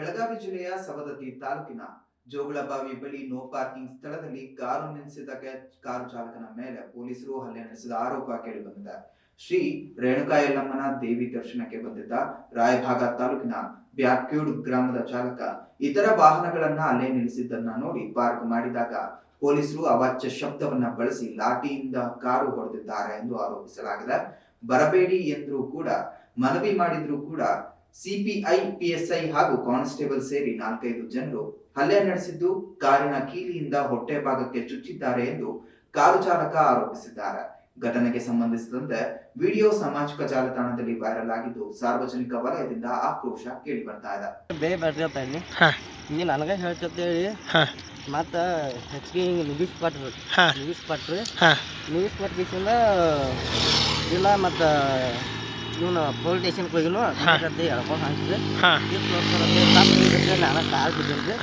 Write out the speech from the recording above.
ಬೆಳಗಾವಿ ಜಿಲ್ಲೆಯ ಸವದತ್ತಿ ತಾಲೂಕಿನ ಜೋಗುಳಬಾವಿ ಬಳಿ ನೋ ಪಾರ್ಕಿಂಗ್ ಸ್ಥಳದಲ್ಲಿ ಕಾರು ನಿಲ್ಲಿಸಿದ ಕಾರು ಚಾಲಕನ ಮೇಲೆ ಪೊಲೀಸರು ಹಲ್ಲೆ ನಡೆಸಿದ ಆರೋಪ ಕೇಳಿಬಂದಿದೆ. ಶ್ರೀ ರೇಣುಕಾ ಯಲ್ಲಮ್ಮನ ದೇವಿ ದರ್ಶನಕ್ಕೆ ಬಂದಿದ್ದ ರಾಯಭಾಗ ತಾಲೂಕಿನ ಬ್ಯಾಕ್ಯೂಡ್ ಗ್ರಾಮದ ಚಾಲಕ ಇತರ ವಾಹನಗಳನ್ನ ಅಲ್ಲೇ ನಿಲ್ಲಿಸಿದ್ದನ್ನ ನೋಡಿ ಪಾರ್ಕ್ ಮಾಡಿದಾಗ ಪೊಲೀಸರು ಅವಾಚ್ಯ ಶಬ್ದವನ್ನ ಬಳಸಿ ಲಾಠಿಯಿಂದ ಕಾರು ಹೊಡೆದಿದ್ದಾರೆ ಎಂದು ಆರೋಪಿಸಲಾಗಿದೆ. ಬರಬೇಡಿ ಎಂದರೂ ಕೂಡ ಮನವಿ ಮಾಡಿದ್ರು ಕೂಡ ಸಿಪಿಐ ಪಿಎಸ್ಐ ಹಾಗೂ ಕಾನ್ಸ್ಟೇಬಲ್ ಸೇರಿ 4-5 ಜನರು ಹಲ್ಲೆ ನಡೆಸಿದ್ದು ಕಾರಿನ ಕೀಲಿಯಿಂದ ಹೊಟ್ಟೆ ಭಾಗಕ್ಕೆ ಚುಚ್ಚಿದ್ದಾರೆ ಎಂದು ಕಾರು ಚಾಲಕ ಆರೋಪಿಸಿದ್ದಾರೆ. ಘಟನೆಗೆ ಸಂಬಂಧಿಸಿದಂತೆ ವಿಡಿಯೋ ಸಾಮಾಜಿಕ ಜಾಲತಾಣದಲ್ಲಿ ವೈರಲ್ ಆಗಿದ್ದು ಸಾರ್ವಜನಿಕ ವಲಯದಿಂದ ಆಕ್ರೋಶ ಕೇಳಿ ಬರ್ತಾ ಇದೆ. ನನಗೆ ಹೇಳ್ತೇಳಿ ಮತ್ತ ಹೆಚ್ಚಿಗೆ ಹಿಂಗೆ ನ್ಯೂಸ್ ಕೊಟ್ಟಿಸಿಂದ ಇಲ್ಲ ಮತ್ತು ಇವನು ಪೊಲೀಸ್ ಸ್ಟೇಷನ್ಗೆ ಹೋಗಿನು ಹೇಳ್ಕೊಂಡು ಹಾಕಿದ್ರೆ ನಾನು ಕಾಲ್ ಬಿದ್ದಿದ್ದೆ